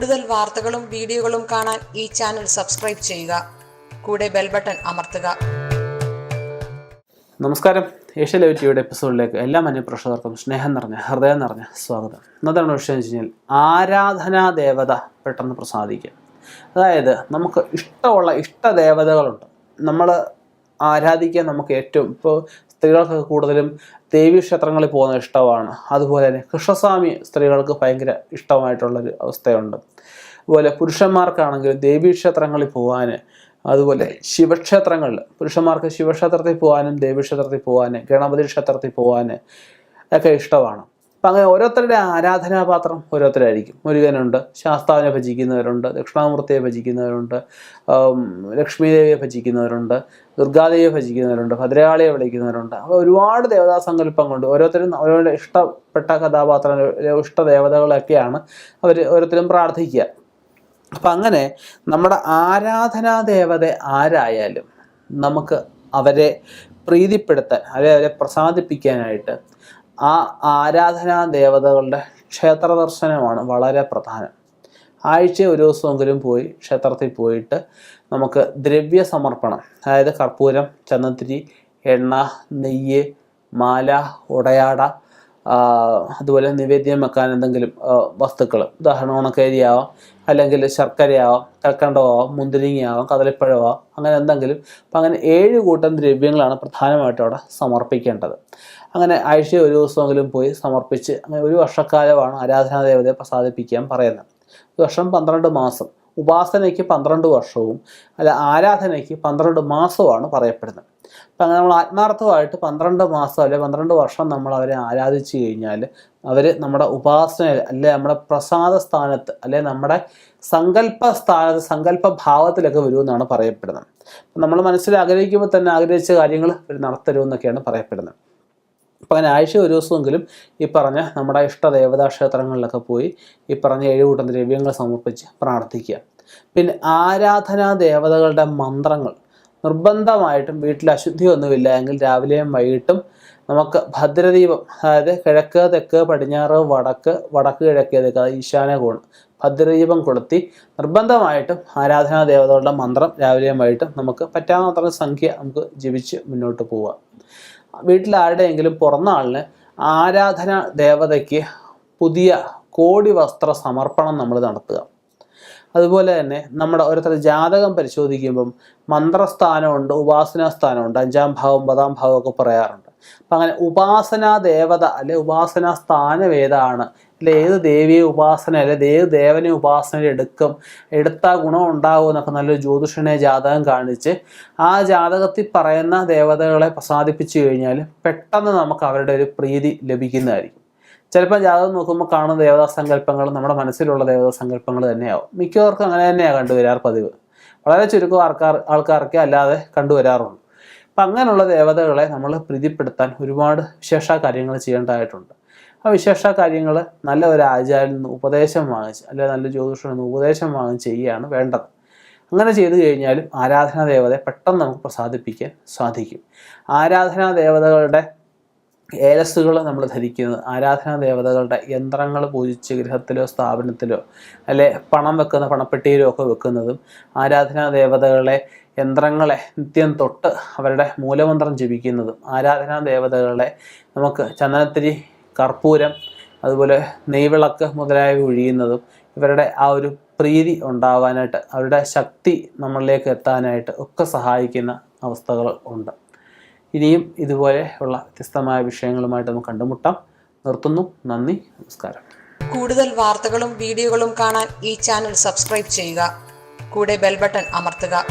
കൂടുതൽ വാർത്തകളും വീഡിയോകളും കാണാൻ ഈ ചാനൽ സബ്സ്ക്രൈബ് ചെയ്യുക. കൂടെ ബെൽ ബട്ടൺ അമർത്തുക. നമസ്കാരം. ഏഷ്യ ലൈവ് ടിവിയുടെ എപ്പിസോഡിലേക്ക് എല്ലാ മാന്യപ്രേക്ഷകർക്കും സ്നേഹം നിറഞ്ഞ ഹൃദയം നിറഞ്ഞ സ്വാഗതം. ഇന്നത്തെ വിഷയം വെച്ച് കഴിഞ്ഞാൽ ആരാധനാ ദേവത പെട്ടെന്ന് പ്രസാദിക്കുക. അതായത് നമുക്ക് ഇഷ്ടമുള്ള ഇഷ്ടദേവതകളുണ്ട്, നമ്മൾ ആരാധിക്കാൻ നമുക്ക് ഏറ്റവും ഇപ്പോൾ സ്ത്രീകൾക്ക് കൂടുതലും ദേവീക്ഷേത്രങ്ങളിൽ പോകുന്ന ഇഷ്ടമാണ്. അതുപോലെ തന്നെ കൃഷ്ണസ്വാമി സ്ത്രീകൾക്ക് ഭയങ്കര ഇഷ്ടമായിട്ടുള്ളൊരു അവസ്ഥയുണ്ട്. അതുപോലെ പുരുഷന്മാർക്കാണെങ്കിൽ ദേവീക്ഷേത്രങ്ങളിൽ പോകാൻ, അതുപോലെ ശിവക്ഷേത്രങ്ങളിൽ പുരുഷന്മാർക്ക് ശിവക്ഷേത്രത്തിൽ പോകാനും ദേവീക്ഷേത്രത്തിൽ പോകാൻ, ഗണപതി ക്ഷേത്രത്തിൽ പോകാൻ ഒക്കെ ഇഷ്ടമാണ്. അപ്പം അങ്ങനെ ഓരോരുത്തരുടെ ആരാധനാപാത്രം ഓരോരുത്തരായിരിക്കും. മുരുകനുണ്ട്, ശാസ്താവിനെ ഭജിക്കുന്നവരുണ്ട്, ദക്ഷിണാമൂർത്തിയെ ഭജിക്കുന്നവരുണ്ട്, ലക്ഷ്മീദേവിയെ ഭജിക്കുന്നവരുണ്ട്, ദുർഗാദേവിയെ ഭജിക്കുന്നവരുണ്ട്, ഭദ്രകാളിയെ വിളിക്കുന്നവരുണ്ട്. അപ്പോൾ ഒരുപാട് ദേവതാ സങ്കല്പങ്ങളുണ്ട്. ഓരോരുത്തരും അവരുടെ ഇഷ്ടപ്പെട്ട കഥാപാത്രം, ഇഷ്ടദേവതകളൊക്കെയാണ് അവർ ഓരോരുത്തരും പ്രാർത്ഥിക്കുക. അപ്പം അങ്ങനെ നമ്മുടെ ആരാധനാ ദേവത ആരായാലും നമുക്ക് അവരെ പ്രീതിപ്പെടുത്താൻ, അവരെ പ്രസാദിപ്പിക്കാനായിട്ട് ആ ആരാധനാ ദേവതകളുടെ ക്ഷേത്ര ദർശനമാണ് വളരെ പ്രധാനം. ആഴ്ച ഒരു ദിവസമെങ്കിലും പോയി ക്ഷേത്രത്തിൽ പോയിട്ട് നമുക്ക് ദ്രവ്യ സമർപ്പണം, അതായത് കർപ്പൂരം, ചന്ദനത്തിരി, എണ്ണ, നെയ്യ്, മാല, ഉടയാട, അതുപോലെ നിവേദ്യം വെക്കാൻ എന്തെങ്കിലും വസ്തുക്കൾ, ഉദാഹരണം ഉണക്കരിയാവാം, അല്ലെങ്കിൽ ശർക്കരയാവാം, കൽക്കണ്ടമാവാം, മുന്തിരിങ്ങയാവാം, കദളിപ്പഴമാവാം, അങ്ങനെ എന്തെങ്കിലും. അപ്പം അങ്ങനെ 7 കൂട്ടം ദ്രവ്യങ്ങളാണ് പ്രധാനമായിട്ടും അവിടെ സമർപ്പിക്കേണ്ടത്. അങ്ങനെ ആഴ്ച ഒരു ദിവസമെങ്കിലും പോയി സമർപ്പിച്ച് അങ്ങനെ ഒരു വർഷക്കാലമാണ് ആരാധനാ ദേവതയെ പ്രസാദിപ്പിക്കാൻ പറയുന്നത്. ഒരു വർഷം 12 മാസം, ഉപാസനയ്ക്ക് 12 വർഷവും അല്ല ആരാധനയ്ക്ക് 12 മാസവുമാണ് പറയപ്പെടുന്നത്. അപ്പം അങ്ങനെ നമ്മൾ ആത്മാർത്ഥമായിട്ട് 12 മാസം അല്ലെ 12 വർഷം നമ്മൾ അവരെ ആരാധിച്ചു കഴിഞ്ഞാൽ അവർ നമ്മുടെ ഉപാസനയിൽ അല്ലെ നമ്മുടെ പ്രസാദ സ്ഥാനത്ത് അല്ലെ നമ്മുടെ സങ്കല്പ സ്ഥാനത്ത്, സങ്കല്പ ഭാവത്തിലൊക്കെ വരുമെന്നാണ് പറയപ്പെടുന്നത്. നമ്മൾ മനസ്സിൽ ആഗ്രഹിക്കുമ്പോൾ തന്നെ ആഗ്രഹിച്ച കാര്യങ്ങൾ അവർ നടത്തരുമെന്നൊക്കെയാണ് പറയപ്പെടുന്നത്. അപ്പം അങ്ങനെ ആഴ്ച ഒരു ദിവസമെങ്കിലും ഈ പറഞ്ഞ നമ്മുടെ ഇഷ്ട ദേവതാ ക്ഷേത്രങ്ങളിലൊക്കെ പോയി ഈ പറഞ്ഞ 7 കൂട്ടം ദ്രവ്യങ്ങൾ സമർപ്പിച്ച് പ്രാർത്ഥിക്കുക. പിന്നെ ആരാധനാ ദേവതകളുടെ മന്ത്രങ്ങൾ നിർബന്ധമായിട്ടും വീട്ടിൽ അശുദ്ധിയൊന്നുമില്ല എങ്കിൽ രാവിലെയും വൈകിട്ടും നമുക്ക് ഭദ്രദീപം, അതായത് കിഴക്ക്, തെക്ക്, പടിഞ്ഞാറ്, വടക്ക് കിഴക്ക്, തെക്ക്, ഈശാന കോണ് ഭദ്രദീപം കൊളുത്തി നിർബന്ധമായിട്ടും ആരാധനാ ദേവതകളുടെ മന്ത്രം രാവിലെയും വൈകിട്ടും നമുക്ക് പറ്റാവുന്നത്ര സംഖ്യ നമുക്ക് ജപിച്ച് മുന്നോട്ട് പോവാം. വീട്ടിൽ ആരുടെയെങ്കിലും പിറന്നാളിന് ആരാധനാ ദേവതയ്ക്ക് പുതിയ കോടി വസ്ത്ര സമർപ്പണം നമ്മൾ നടത്തുക. അതുപോലെ തന്നെ നമ്മുടെ ഓരോരുത്തർ ജാതകം പരിശോധിക്കുമ്പം മന്ത്രസ്ഥാനമുണ്ട്, ഉപാസനാ സ്ഥാനമുണ്ട്, 5ാം ഭാവം 10ാം ഭാവം ഒക്കെ പറയാറുണ്ട്. അപ്പം അങ്ങനെ ഉപാസനാ ദേവത അല്ലെ ഉപാസനാ സ്ഥാനം ഏതാണ്, അല്ലെ ഏത് ദേവിയെ ഉപാസന അല്ലെ ഏത് ദേവനെ ഉപാസന എടുത്താൽ ഗുണം ഉണ്ടാകും എന്നൊക്കെ നല്ലൊരു ജ്യോതിഷനെ ജാതകം കാണിച്ച് ആ ജാതകത്തിൽ പറയുന്ന ദേവതകളെ പ്രസാദിപ്പിച്ചു കഴിഞ്ഞാൽ പെട്ടെന്ന് നമുക്ക് അവരുടെ ഒരു പ്രീതി ലഭിക്കുന്നതായിരിക്കും. ചിലപ്പോൾ ജാതകം നോക്കുമ്പോൾ കാണുന്ന ദേവതാ സങ്കല്പങ്ങൾ നമ്മുടെ മനസ്സിലുള്ള ദേവതാ സങ്കല്പങ്ങൾ തന്നെയാവും. മിക്കവർക്കും അങ്ങനെ തന്നെയാണ് കണ്ടുവരാറ് പതിവ്. വളരെ ചുരുക്കം ആൾക്കാർക്ക് അല്ലാതെ കണ്ടുവരാറുള്ളൂ. അപ്പം അങ്ങനെയുള്ള ദേവതകളെ നമ്മൾ പ്രീതിപ്പെടുത്താൻ ഒരുപാട് വിശേഷ കാര്യങ്ങൾ ചെയ്യേണ്ടതായിട്ടുണ്ട്. ആ വിശേഷ കാര്യങ്ങൾ നല്ല ഒരു ആചാര്യനിൽ നിന്ന് ഉപദേശം വാങ്ങിച്ച് അല്ലെങ്കിൽ നല്ല ജ്യോതിഷനിൽ നിന്ന് ഉപദേശം വാങ്ങിച്ച് ചെയ്യുകയാണ് വേണ്ടത്. അങ്ങനെ ചെയ്തു കഴിഞ്ഞാലും ആരാധനാ ദേവതയെ പെട്ടെന്ന് നമുക്ക് പ്രസാദിപ്പിക്കാൻ സാധിക്കും. ആരാധനാ ദേവതകളുടെ ഏലസുകൾ നമ്മൾ ധരിക്കുന്നത്, ആരാധനാ ദേവതകളുടെ യന്ത്രങ്ങൾ പൂജിച്ച് ഗൃഹത്തിലോ സ്ഥാപനത്തിലോ അല്ലെ പണം വെക്കുന്ന പണപ്പെട്ടിയിലോ ഒക്കെ വെക്കുന്നതും, ആരാധനാ ദേവതകളെ യന്ത്രങ്ങളെ നിത്യം തൊട്ട് അവരുടെ മൂലമന്ത്രം ജപിക്കുന്നതും, ആരാധനാ ദേവതകളെ നമുക്ക് ചന്ദനത്തിരി, കർപ്പൂരം, അതുപോലെ നെയ്വിളക്ക് മുതലായവ ഒഴിയുന്നതും ഇവരുടെ ആ ഒരു പ്രീതി ഉണ്ടാവാനായിട്ട്, അവരുടെ ശക്തി നമ്മളിലേക്ക് എത്താനായിട്ട് ഒക്കെ സഹായിക്കുന്ന അവസ്ഥകൾ ഉണ്ട്. ഇനിയും ഇതുപോലെ ഉള്ള വ്യത്യസ്തമായ വിഷയങ്ങളുമായിട്ട് നമുക്ക് കണ്ടുമുട്ടാം. നിർത്തുന്നു. നന്ദി, നമസ്കാരം. കൂടുതൽ വാർത്തകളും വീഡിയോകളും കാണാൻ ഈ ചാനൽ സബ്സ്ക്രൈബ് ചെയ്യുക. കൂടെ ബെൽ ബട്ടൺ അമർത്തുക.